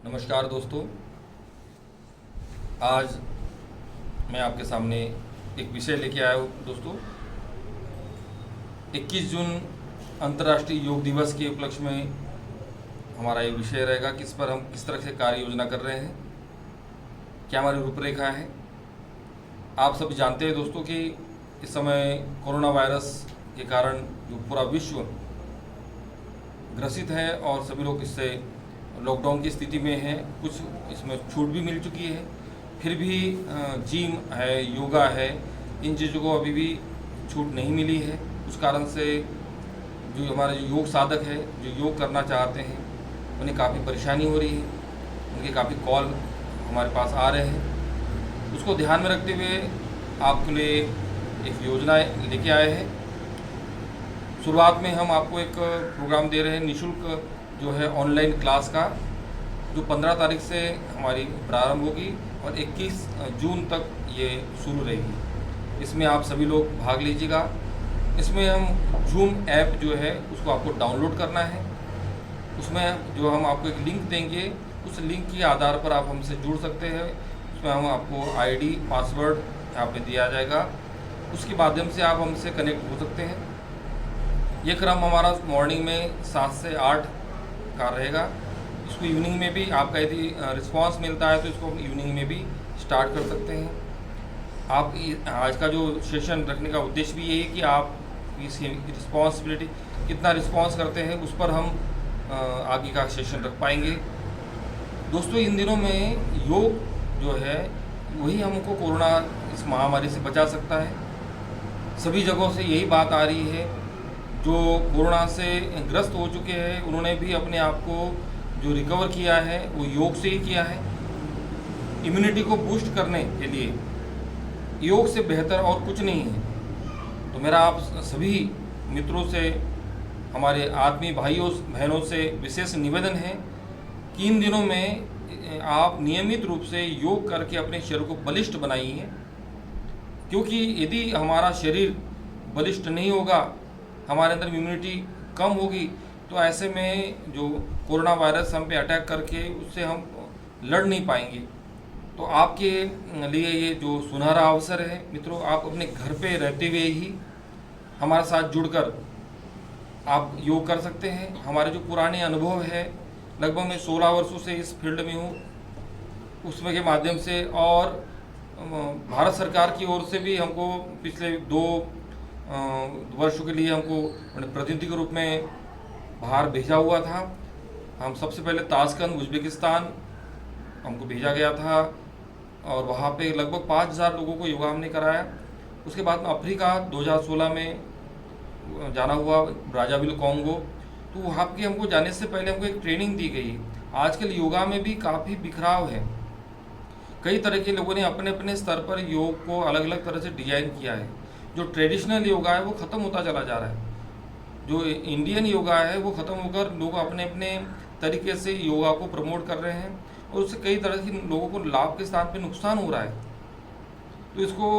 नमस्कार दोस्तों। आज मैं आपके सामने एक विषय लेके आया हूँ दोस्तों। 21 जून अंतर्राष्ट्रीय योग दिवस के उपलक्ष्य में हमारा ये विषय रहेगा कि इस पर हम किस तरह से कार्य योजना कर रहे हैं, क्या हमारी रूपरेखा है। आप सब जानते हैं दोस्तों कि इस समय कोरोना वायरस के कारण जो पूरा विश्व ग्रसित है और सभी लोग इससे लॉकडाउन की स्थिति में हैं। कुछ इसमें छूट भी मिल चुकी है, फिर भी जिम है, योगा है, इन चीज़ों को अभी भी छूट नहीं मिली है। उस कारण से जो हमारे योग साधक है, जो योग करना चाहते हैं, उन्हें काफ़ी परेशानी हो रही है। उनके काफ़ी कॉल हमारे पास आ रहे हैं। उसको ध्यान में रखते हुए आपके लिए एक योजना लेके आए हैं। शुरुआत में हम आपको एक प्रोग्राम दे रहे हैं निःशुल्क, जो है ऑनलाइन क्लास का, जो 15 तारीख से हमारी प्रारंभ होगी और 21 जून तक ये शुरू रहेगी। इसमें आप सभी लोग भाग लीजिएगा। इसमें हम जूम ऐप जो है उसको आपको डाउनलोड करना है। उसमें जो हम आपको एक लिंक देंगे, उस लिंक के आधार पर आप हमसे जुड़ सकते हैं। उसमें हम आपको आईडी पासवर्ड यहाँ पे दिया जाएगा, उसके माध्यम से आप हमसे कनेक्ट हो सकते हैं। ये क्रम हमारा मॉर्निंग में 7 से 8 का रहेगा। इसको इवनिंग में भी आपका यदि रिस्पांस मिलता है तो इसको इवनिंग में भी स्टार्ट कर सकते हैं। आप आज का जो सेशन रखने का उद्देश्य भी यही है कि आप इसकी रिस्पॉन्सिबिलिटी कितना रिस्पांस करते हैं, उस पर हम आगे का सेशन रख पाएंगे। दोस्तों, इन दिनों में योग जो है वही हमको कोरोना इस महामारी से बचा सकता है। सभी जगहों से यही बात आ रही है। जो कोरोना से ग्रस्त हो चुके हैं उन्होंने भी अपने आप को जो रिकवर किया है वो योग से ही किया है। इम्यूनिटी को बूस्ट करने के लिए योग से बेहतर और कुछ नहीं है। तो मेरा आप सभी मित्रों से, हमारे आत्मीय भाइयों बहनों से विशेष निवेदन है कि इन दिनों में आप नियमित रूप से योग करके अपने शरीर को बलिष्ठ बनाइए, क्योंकि यदि हमारा शरीर बलिष्ठ नहीं होगा, हमारे अंदर इम्यूनिटी कम होगी, तो ऐसे में जो कोरोना वायरस हम पे अटैक करके उससे हम लड़ नहीं पाएंगे। तो आपके लिए ये जो सुनहरा अवसर है मित्रों, आप अपने घर पे रहते हुए ही हमारे साथ जुड़कर आप योग कर सकते हैं। हमारे जो पुराने अनुभव है, लगभग मैं 16 वर्षों से इस फील्ड में हूँ, उसमें के माध्यम से और भारत सरकार की ओर से भी हमको पिछले 2 वर्षों के लिए हमको प्रतिनिधि के रूप में बाहर भेजा हुआ था। हम सबसे पहले ताशकंद उज़्बेकिस्तान हमको भेजा गया था और वहाँ पे लगभग 5000 लोगों को योगा हमने कराया। उसके बाद में अफ्रीका 2016 में जाना हुआ, ब्राज़ाविल, कॉन्गो। तो वहाँ पे हमको जाने से पहले हमको एक ट्रेनिंग दी गई। आजकल योगा में भी काफ़ी बिखराव है। कई तरह के लोगों ने अपने अपने स्तर पर योग को अलग अलग तरह से डिजाइन किया है। जो ट्रेडिशनल योगा है वो ख़त्म होता चला जा रहा है। जो इंडियन योगा है वो ख़त्म होकर लोग अपने अपने तरीके से योगा को प्रमोट कर रहे हैं और उससे कई तरह के लोगों को लाभ के स्थान पे नुकसान हो रहा है। तो इसको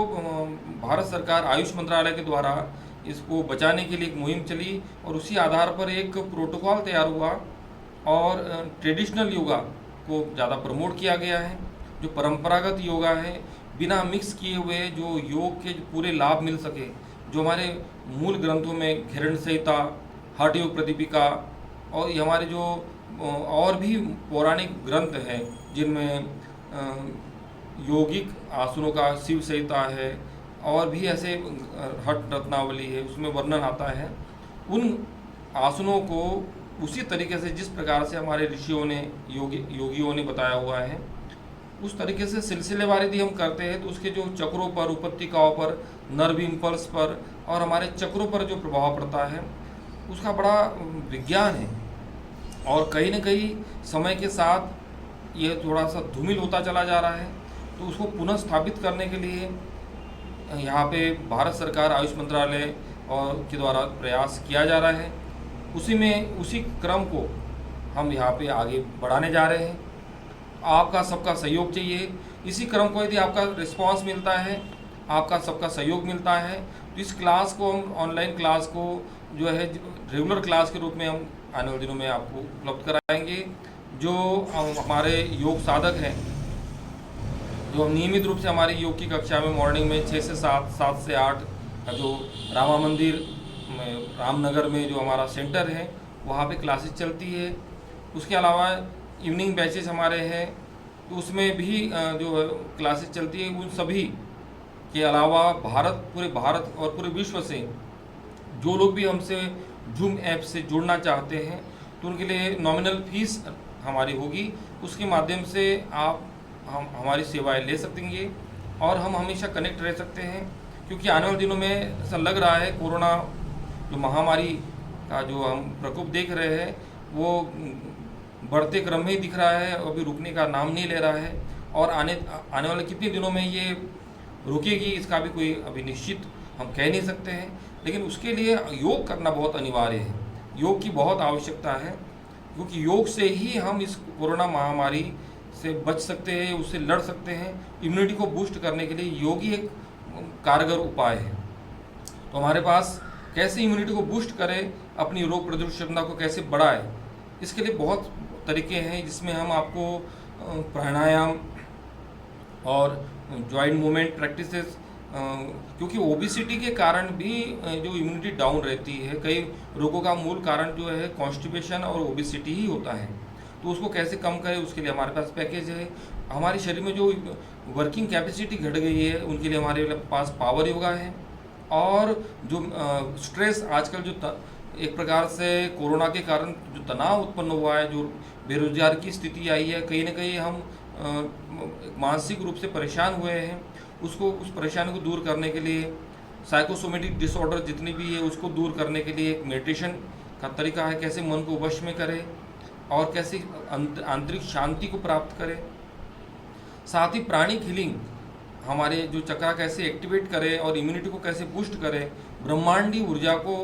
भारत सरकार आयुष मंत्रालय के द्वारा इसको बचाने के लिए एक मुहिम चली और उसी आधार पर एक प्रोटोकॉल तैयार हुआ और ट्रेडिशनल योगा को ज़्यादा प्रमोट किया गया है। जो परंपरागत योगा है, बिना मिक्स किए हुए जो योग के पूरे लाभ मिल सके, जो हमारे मूल ग्रंथों में घृण संहिता, हठ योग प्रतिपिका और ये हमारे जो और भी पौराणिक ग्रंथ हैं जिनमें योगिक आसनों का शिव संहिता है और भी ऐसे हठ रत्नावली है, उसमें वर्णन आता है। उन आसनों को उसी तरीके से जिस प्रकार से हमारे ऋषियों ने, योगियों ने बताया हुआ है, उस तरीके से सिलसिलेवार यदि हम करते हैं तो उसके जो चक्रों पर, उपत्यकाओं पर, नर्व इम्पल्स पर और हमारे चक्रों पर जो प्रभाव पड़ता है उसका बड़ा विज्ञान है। और कहीं न कहीं समय के साथ ये थोड़ा सा धूमिल होता चला जा रहा है। तो उसको पुनः स्थापित करने के लिए यहाँ पे भारत सरकार आयुष मंत्रालय और के द्वारा प्रयास किया जा रहा है। उसी क्रम को हम यहाँ पे आगे बढ़ाने जा रहे हैं। आपका सबका सहयोग चाहिए। इसी क्रम को यदि आपका रिस्पांस मिलता है, आपका सबका सहयोग मिलता है, तो इस क्लास को हम, ऑनलाइन क्लास को जो है रेगुलर क्लास के रूप में हम आने वाले दिनों में आपको उपलब्ध कराएंगे। जो हमारे योग साधक हैं, जो नियमित रूप से हमारी योग की कक्षा में मॉर्निंग में 6 से 7, 7 से 8 का जो रामा मंदिर में रामनगर में जो हमारा सेंटर है वहाँ पे क्लासेस चलती है। उसके अलावा इवनिंग बैचेस हमारे हैं, तो उसमें भी जो क्लासेस चलती है। उन सभी के अलावा पूरे भारत और पूरे विश्व से जो लोग भी हमसे जूम ऐप से जुड़ना चाहते हैं तो उनके लिए नॉमिनल फीस हमारी होगी। उसके माध्यम से आप हमारी सेवाएं ले सकेंगे और हम हमेशा कनेक्ट रह सकते हैं, क्योंकि आने वाले दिनों में ऐसा लग रहा है कोरोना जो महामारी का जो हम प्रकोप देख रहे हैं वो बढ़ते क्रम में ही दिख रहा है, अभी रुकने का नाम नहीं ले रहा है। और आने वाले कितने दिनों में ये रुकेगी इसका भी कोई अभी निश्चित हम कह नहीं सकते हैं, लेकिन उसके लिए योग करना बहुत अनिवार्य है। योग की बहुत आवश्यकता है, क्योंकि योग से ही हम इस कोरोना महामारी से बच सकते हैं, उससे लड़ सकते हैं। इम्यूनिटी को बूस्ट करने के लिए योग ही एक कारगर उपाय है। तो हमारे पास कैसे इम्यूनिटी को बूस्ट करें, अपनी रोग प्रतिरोधक क्षमता को कैसे बढ़ाएं, इसके लिए बहुत तरीके हैं, जिसमें हम आपको प्राणायाम और जॉइंट मूवमेंट प्रैक्टिसेस, क्योंकि ओबेसिटी के कारण भी जो इम्यूनिटी डाउन रहती है, कई रोगों का मूल कारण जो है कॉन्स्टिपेशन और ओबेसिटी ही होता है। तो उसको कैसे कम करें, उसके लिए हमारे पास पैकेज है। हमारे शरीर में जो वर्किंग कैपेसिटी घट गई है उनके लिए हमारे पास पावर योगा है। और जो स्ट्रेस आजकल जो एक प्रकार से कोरोना के कारण जो तनाव उत्पन्न हुआ है, जो बेरोजगार की स्थिति आई है, कहीं ना कहीं हम मानसिक रूप से परेशान हुए हैं, उस परेशानी को दूर करने के लिए साइकोसोमेटिक डिसऑर्डर जितनी भी है उसको दूर करने के लिए एक मेडिटेशन का तरीका है, कैसे मन को वश में करें और कैसे आंतरिक शांति को प्राप्त करें। साथ ही प्राणिक हीलिंग, हमारे जो चक्रा कैसे एक्टिवेट करें और इम्यूनिटी को कैसे बूस्ट करें, ब्रह्मांडी ऊर्जा को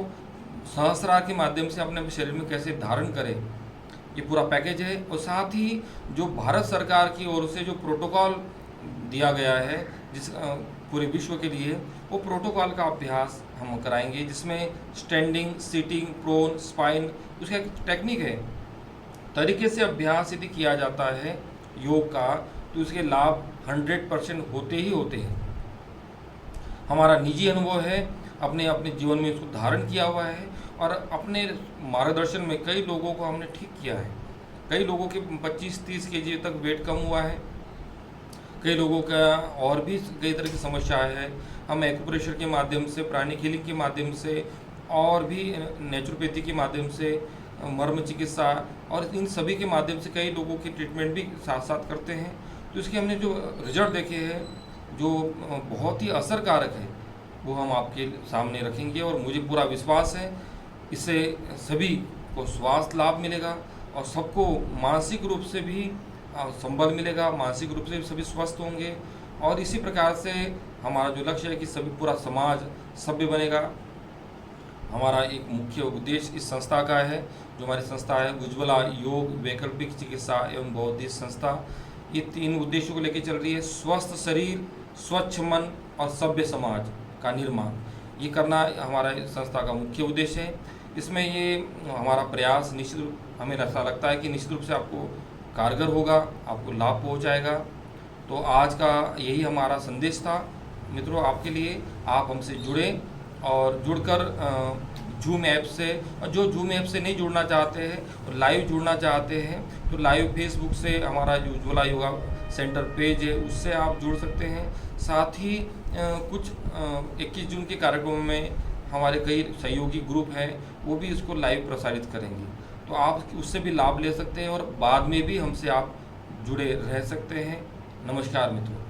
सहस्रार के माध्यम से अपने शरीर में कैसे धारण करें, ये पूरा पैकेज है। और साथ ही जो भारत सरकार की ओर से जो प्रोटोकॉल दिया गया है जिस पूरे विश्व के लिए, वो प्रोटोकॉल का अभ्यास हम कराएंगे, जिसमें स्टैंडिंग, सीटिंग, प्रोन, स्पाइन, उसका एक टेक्निक है। तरीके से अभ्यास यदि किया जाता है योग का तो उसके लाभ 100% होते ही होते हैं। हमारा निजी अनुभव है, अपने जीवन में इसको धारण किया हुआ है और अपने मार्गदर्शन में कई लोगों को हमने ठीक किया है। कई लोगों के 25-30 kg तक वेट कम हुआ है, कई लोगों का और भी कई तरह की समस्याएं हैं। हम एक्यूप्रेशर के माध्यम से, प्राणिक हीलिंग के माध्यम से और भी नेचुरोपैथी के माध्यम से, मर्म चिकित्सा और इन सभी के माध्यम से कई लोगों की ट्रीटमेंट भी साथ साथ करते हैं। तो इसके हमने जो रिजल्ट देखे हैं जो बहुत ही असरकारक है वो हम आपके सामने रखेंगे और मुझे पूरा विश्वास है इससे सभी को स्वास्थ्य लाभ मिलेगा और सबको मानसिक रूप से भी संबल मिलेगा, मानसिक रूप से भी सभी स्वस्थ होंगे। और इसी प्रकार से हमारा जो लक्ष्य है कि सभी पूरा समाज सभ्य बनेगा। हमारा एक मुख्य उद्देश्य इस संस्था का है, जो हमारी संस्था है उज्ज्वला योग वैकल्पिक चिकित्सा एवं बौद्धिक संस्था, ये 3 उद्देश्यों को लेकर चल रही है। स्वस्थ शरीर, स्वच्छ मन और सभ्य समाज का निर्माण, ये करना हमारा संस्था का मुख्य उद्देश्य है। इसमें ये हमारा प्रयास निश्चित रूप, हमें ऐसा लगता है कि निश्चित रूप से आपको कारगर होगा, आपको लाभ पहुंचाएगा। तो आज का यही हमारा संदेश था मित्रों आपके लिए। आप हमसे जुड़ें और जुड़कर जूम ऐप से, और जो जूम ऐप से नहीं जुड़ना चाहते हैं और लाइव जुड़ना चाहते हैं तो लाइव फेसबुक से हमारा जो उज्ज्वला योगा सेंटर पेज है उससे आप जुड़ सकते हैं। साथ ही कुछ 21 जून के कार्यक्रमों में हमारे कई सहयोगी ग्रुप हैं, वो भी इसको लाइव प्रसारित करेंगे, तो आप उससे भी लाभ ले सकते हैं और बाद में भी हमसे आप जुड़े रह सकते हैं। नमस्कार मित्रों।